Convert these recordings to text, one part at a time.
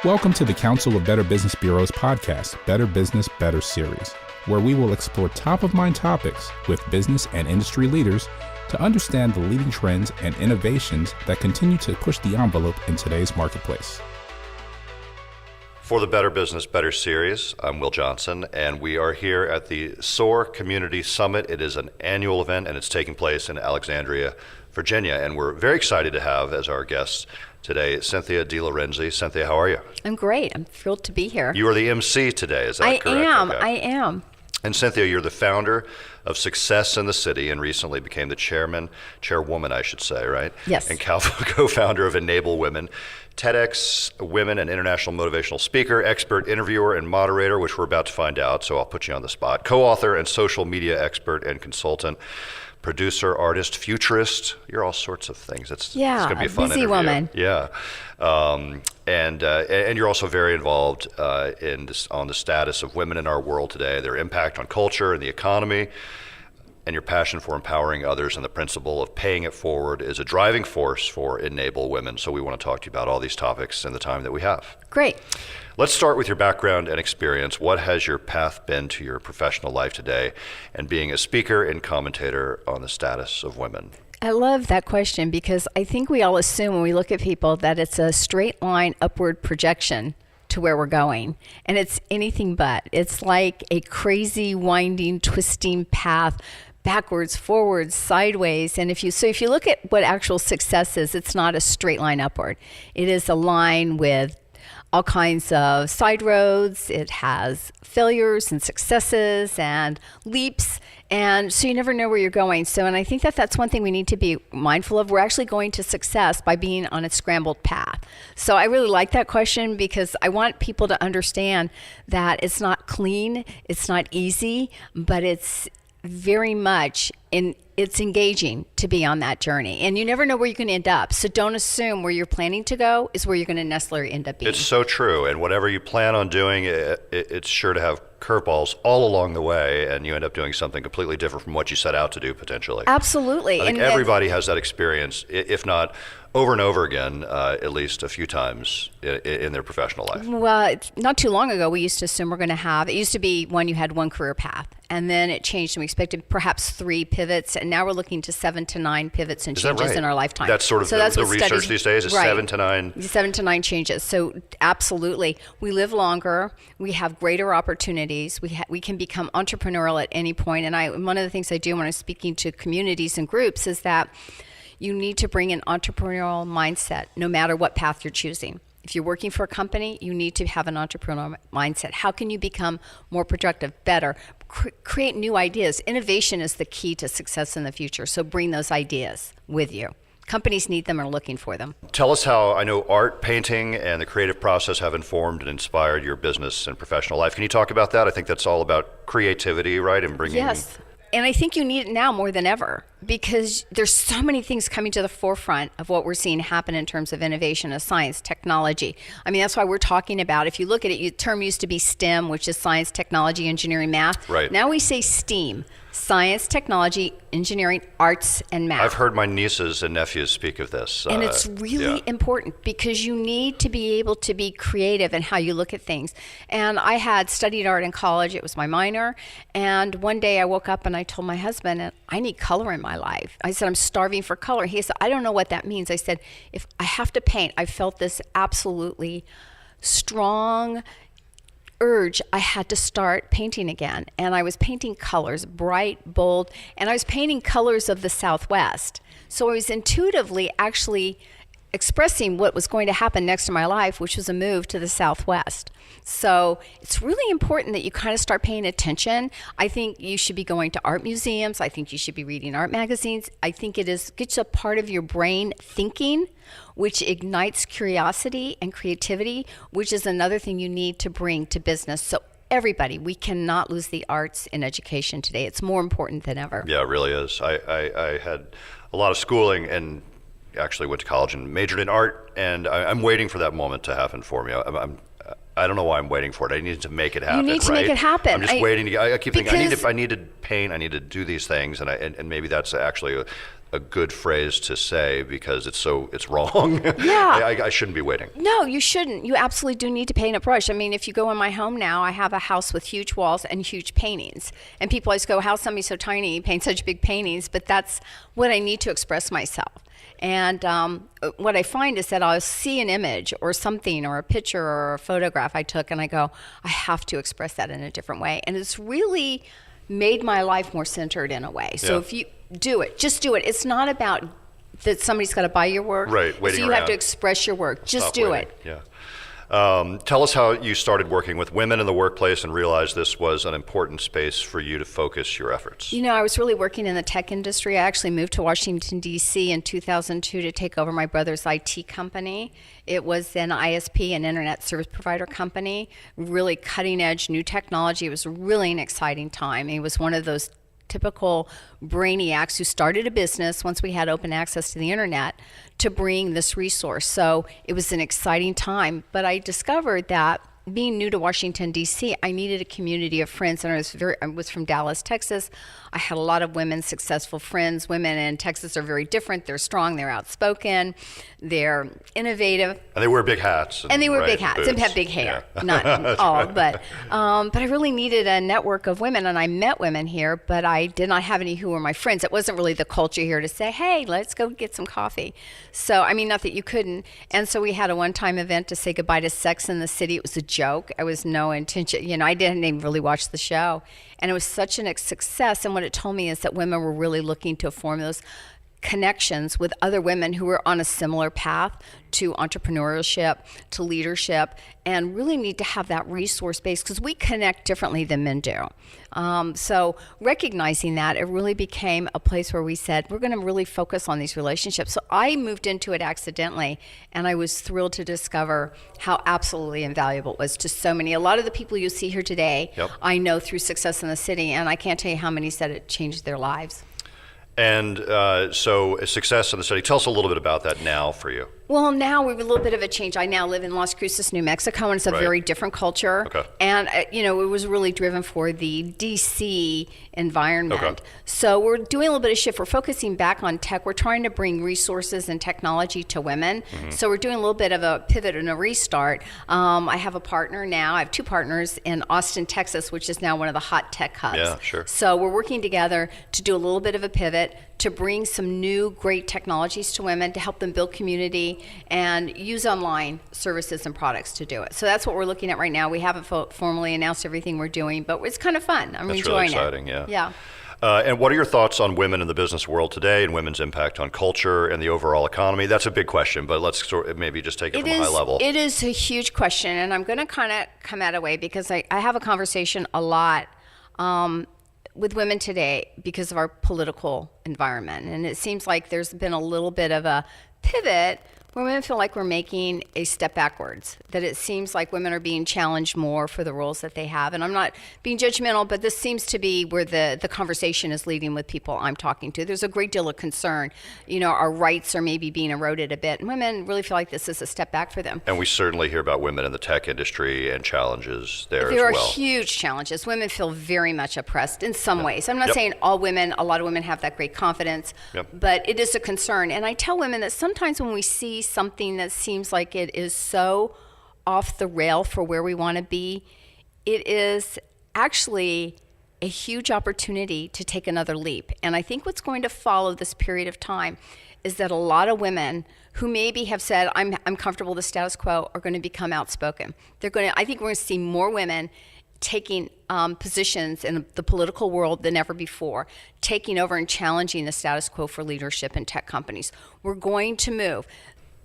Welcome to the Council of Better Business Bureau's podcast, Better Business, Better Series, where we will explore top-of-mind topics with business and industry leaders to understand the leading trends and innovations that continue to push the envelope in today's marketplace. For the Better Business, Better Series, I'm Will Johnson, and we are here at the SOAR Community Summit. It is an annual event, and it's taking place in Alexandria, Virginia, and we're very excited to have as our guests today Cynthia de Lorenzi. Cynthia, how are you? I'm great. I'm thrilled to be here. You are the MC today, is that correct? I am. And Cynthia, you're the founder of Success in the City and recently became the chairwoman, I should say, right? Yes. And co-founder of Enable Women, TEDx Women, and international motivational speaker, expert interviewer, and moderator, which we're about to find out, so I'll put you on the spot. Co-author and social media expert and consultant, producer, artist, futurist. You're all sorts of things. It's going to be a fun busy interview. Woman. Yeah. And you're also very involved on the status of women in our world today, their impact on culture and the economy, and your passion for empowering others and the principle of paying it forward is a driving force for Enable Women. So we want to talk to you about all these topics in the time that we have. Great. Let's start with your background and experience. What has your path been to your professional life today and being a speaker and commentator on the status of women? I love that question because I think we all assume when we look at people that it's a straight line upward projection to where we're going. And it's anything but. It's like a crazy, winding, twisting path backwards, forwards, sideways. And if you look at what actual success is, it's not a straight line upward. It is a line with all kinds of side roads. It has failures and successes and leaps. And so you never know where you're going. And I think that that's one thing we need to be mindful of. We're actually going to success by being on a scrambled path. So I really like that question because I want people to understand that it's not clean, it's not easy, but it's very much it's engaging to be on that journey. And you never know where you're going to end up. So don't assume where you're planning to go is where you're going to necessarily end up being. It's so true. And whatever you plan on doing, it's sure to have curveballs all along the way, and you end up doing something completely different from what you set out to do potentially. Absolutely. I think everybody has that experience, if not over and over again, at least a few times in their professional life. Well, not too long ago, we used to assume it used to be you had one career path, and then it changed, and we expected perhaps 3 pivots, and now we're looking to 7 to 9 pivots and changes in our lifetime. That's sort of the research these days is right. 7 to 9. 7 to 9 changes. So absolutely, we live longer, we have greater opportunities, we can become entrepreneurial at any point. And one of the things I do when I'm speaking to communities and groups is that you need to bring an entrepreneurial mindset no matter what path you're choosing. If you're working for a company, you need to have an entrepreneurial mindset. How can you become more productive, better, create new ideas? Innovation is the key to success in the future. So bring those ideas with you. Companies need them and are looking for them. Tell us how I know art, painting, and the creative process have informed and inspired your business and professional life. Can you talk about that? I think that's all about creativity, right? And bringing. Yes. And I think you need it now more than ever because there's so many things coming to the forefront of what we're seeing happen in terms of innovation of science, technology. I mean, that's why we're talking about, if you look at it, the term used to be STEM, which is science, technology, engineering, math. Right. Now we say STEAM, science, technology, engineering, arts, and math. I've heard my nieces and nephews speak of this. And it's really important because you need to be able to be creative in how you look at things. And I had studied art in college. It was my minor. And one day I woke up and I told my husband, I need color in my life. I said, I'm starving for color. He said, I don't know what that means. I said, if I have to paint, I felt this absolutely strong urge. I had to start painting again. And I was painting colors, bright, bold, and I was painting colors of the Southwest. So I was intuitively actually expressing what was going to happen next in my life, which was a move to the Southwest. So it's really important that you kind of start paying attention. I think you should be going to art museums. I think you should be reading art magazines. I think gets a part of your brain thinking, which ignites curiosity and creativity, which is another thing you need to bring to business. So everybody, we cannot lose the arts in education today. It's more important than ever. Yeah, it really is. I had a lot of schooling and actually went to college and majored in art, and I'm waiting for that moment to happen for me. I don't know why I'm waiting for it. I need to make it happen. You need to make it happen. I'm just waiting. I keep thinking I need to paint. I need to do these things, and maybe that's actually a good phrase to say because it's wrong. Yeah. I shouldn't be waiting. No, you shouldn't. You absolutely do need to paint a brush. I mean, if you go in my home now, I have a house with huge walls and huge paintings. And people always go, how's somebody so tiny paint such big paintings? But that's what I need to express myself. And what I find is that I'll see an image or something or a picture or a photograph I took and I go, I have to express that in a different way. And it's really made my life more centered in a way. So if you do it, just do it. It's not about that somebody's got to buy your work. Right, waiting so you around. have to express your work. Just Stop do waiting. it. Yeah. Tell us how you started working with women in the workplace and realized this was an important space for you to focus your efforts. You know, I was really working in the tech industry. I actually moved to Washington, D.C. in 2002 to take over my brother's IT company. It was an ISP, an internet service provider company, really cutting edge new technology. It was really an exciting time. It was one of those typical brainiacs who started a business once we had open access to the internet to bring this resource. So it was an exciting time. But I discovered that being new to Washington, D.C., I needed a community of friends. And I was from Dallas, Texas. I had a lot of women, successful friends. Women in Texas are very different. They're strong, they're outspoken, they're innovative. And they wear big hats. And they wear big hats and have big hair. Yeah. Not all, but I really needed a network of women, and I met women here, but I did not have any who were my friends. It wasn't really the culture here to say, hey, let's go get some coffee. So, I mean, not that you couldn't. And so we had a one-time event to say goodbye to Sex in the City. It was a joke. It was no intention. You know, I didn't even really watch the show. And it was such a success. And what it told me is that women were really looking to form those connections with other women who were on a similar path to entrepreneurship, to leadership, and really need to have that resource base because we connect differently than men do. So recognizing that, it really became a place where we said, we're going to really focus on these relationships. So I moved into it accidentally, and I was thrilled to discover how absolutely invaluable it was to so many. A lot of the people you see here today, I know through Success in the City, and I can't tell you how many said it changed their lives. And so Success in the City, tell us a little bit about that now for you. Well, now we have a little bit of a change. I now live in Las Cruces, New Mexico, and it's a very different culture. Okay. And, it was really driven for the D.C. environment. Okay. So we're doing a little bit of shift. We're focusing back on tech. We're trying to bring resources and technology to women. Mm-hmm. So we're doing a little bit of a pivot and a restart. I have a partner now. I have two partners in Austin, Texas, which is now one of the hot tech hubs. Yeah, sure. So we're working together to do a little bit of a pivot, to bring some new great technologies to women, to help them build community and use online services and products to do it. So that's what we're looking at right now. We haven't formally announced everything we're doing, but it's kind of fun. I'm enjoying it. That's really exciting, Yeah. And what are your thoughts on women in the business world today and women's impact on culture and the overall economy? That's a big question, but let's maybe just take it from a high level. It is a huge question, and I'm going to kind of come at it away because I have a conversation a lot with women today because of our political environment. And it seems like there's been a little bit of a pivot where women feel like we're making a step backwards, that it seems like women are being challenged more for the roles that they have. And I'm not being judgmental, but this seems to be where the conversation is leading with people I'm talking to. There's a great deal of concern. Our rights are maybe being eroded a bit, and women really feel like this is a step back for them. And we certainly hear about women in the tech industry and challenges there as well. There are huge challenges. Women feel very much oppressed in some ways. I'm not saying all women, a lot of women have that great confidence, but it is a concern. And I tell women that sometimes when we see something that seems like it is so off the rail for where we want to be, it is actually a huge opportunity to take another leap. And I think what's going to follow this period of time is that a lot of women who maybe have said, I'm comfortable with the status quo, are going to become outspoken. I think we're going to see more women taking positions in the political world than ever before, taking over and challenging the status quo for leadership in tech companies. We're going to move.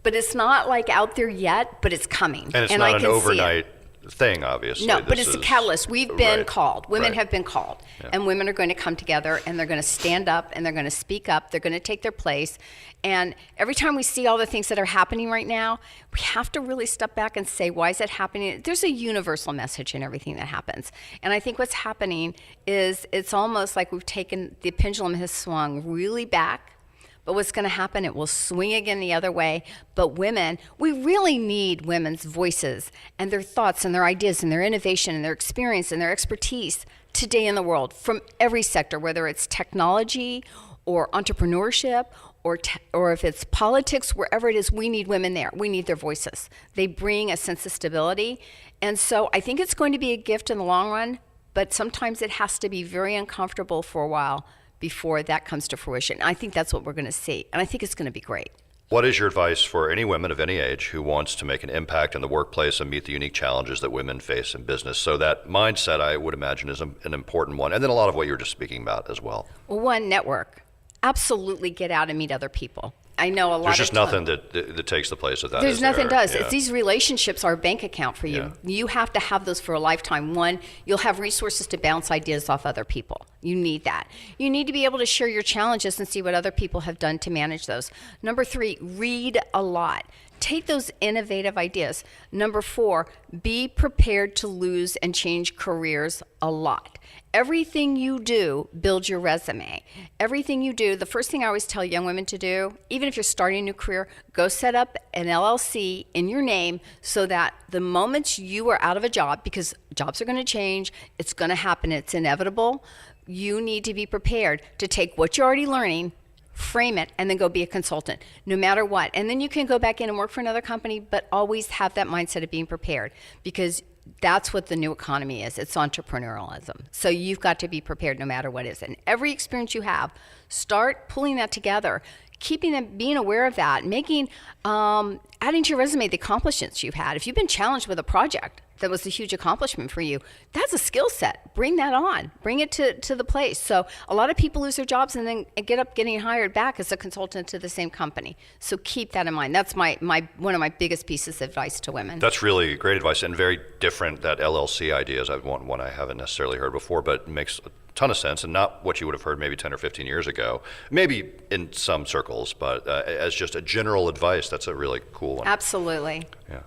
But it's not like out there yet, but it's coming. And it's not an overnight thing, obviously. No, but it's a catalyst. We've been called. Women have been called. Yeah. And women are going to come together, and they're going to stand up, and they're going to speak up. They're going to take their place. And every time we see all the things that are happening right now, we have to really step back and say, why is it happening? There's a universal message in everything that happens. And I think what's happening is it's almost like we've taken, the pendulum has swung really back. But what's going to happen, it will swing again the other way. But women, we really need women's voices and their thoughts and their ideas and their innovation and their experience and their expertise today in the world from every sector, whether it's technology or entrepreneurship, or if it's politics, wherever it is, we need women there. We need their voices. They bring a sense of stability. And so I think it's going to be a gift in the long run, but sometimes it has to be very uncomfortable for a while before that comes to fruition. I think that's what we're going to see, and I think it's going to be great. What is your advice for any women of any age who wants to make an impact in the workplace and meet the unique challenges that women face in business? So that mindset, I would imagine, is an important one. And then a lot of what you were just speaking about as well. Well, one, network. Absolutely get out and meet other people. I know a lot There's of just nothing that takes the place of that. There's nothing does. Yeah. It's these relationships are a bank account for you. Yeah. You have to have those for a lifetime. One, you'll have resources to bounce ideas off other people. You need that. You need to be able to share your challenges and see what other people have done to manage those. Number 3, read a lot. Take those innovative ideas. Number 4, be prepared to lose and change careers a lot. Everything you do builds your resume. Everything you do, the first thing I always tell young women to do, even if you're starting a new career, go set up an LLC in your name so that the moment you are out of a job, because jobs are going to change, it's going to happen, it's inevitable, you need to be prepared to take what you're already learning, frame it, and then go be a consultant, no matter what. And then you can go back in and work for another company, but always have that mindset of being prepared, because that's what the new economy is. It's entrepreneurialism. So you've got to be prepared no matter what it is. And every experience you have, start pulling that together, keeping them, being aware of that, making, adding to your resume the accomplishments you've had. If you've been challenged with a project that was a huge accomplishment for you, that's a skill set. Bring that on. Bring it to the place. So a lot of people lose their jobs and then get up getting hired back as a consultant to the same company. So keep that in mind. That's my one of my biggest pieces of advice to women. That's really great advice and very different. That LLC idea is one I haven't necessarily heard before, but makes a ton of sense and not what you would have heard maybe 10 or 15 years ago. Maybe in some circles, but as just a general advice, that's a really cool one. Absolutely. Yeah.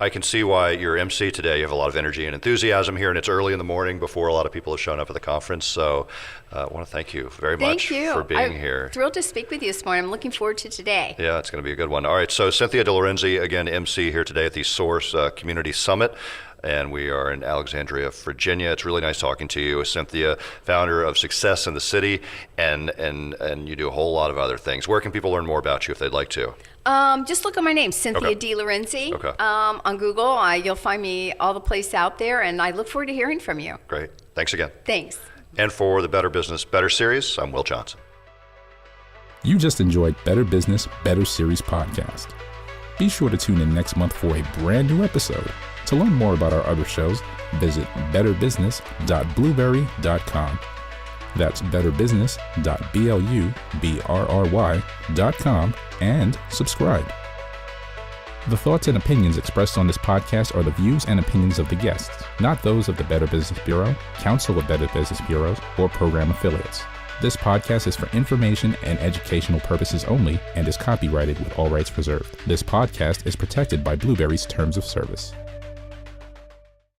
I can see why you're MC today. You have a lot of energy and enthusiasm here, and it's early in the morning before a lot of people have shown up at the conference. So I want to thank you very much for being here. Thrilled to speak with you this morning. I'm looking forward to today. Yeah, it's going to be a good one. All right, so Cynthia de Lorenzi, again, MC here today at the Source Community Summit. And we are in Alexandria, Virginia. It's really nice talking to you. Cynthia, founder of Success in the City, and you do a whole lot of other things. Where can people learn more about you if they'd like to? Just look at my name, Cynthia de Lorenzi. Okay. On Google, you'll find me all the place out there, and I look forward to hearing from you. Great. Thanks again. Thanks. And for the Better Business, Better series, I'm Will Johnson. You just enjoyed Better Business, Better Series podcast. Be sure to tune in next month for a brand new episode. To learn more about our other shows, visit betterbusiness.blueberry.com. That's betterbusiness.blueberry.com and subscribe. The thoughts and opinions expressed on this podcast are the views and opinions of the guests, not those of the Better Business Bureau, Council of Better Business Bureaus, or program affiliates. This podcast is for information and educational purposes only and is copyrighted with all rights reserved. This podcast is protected by Blueberry's Terms of Service.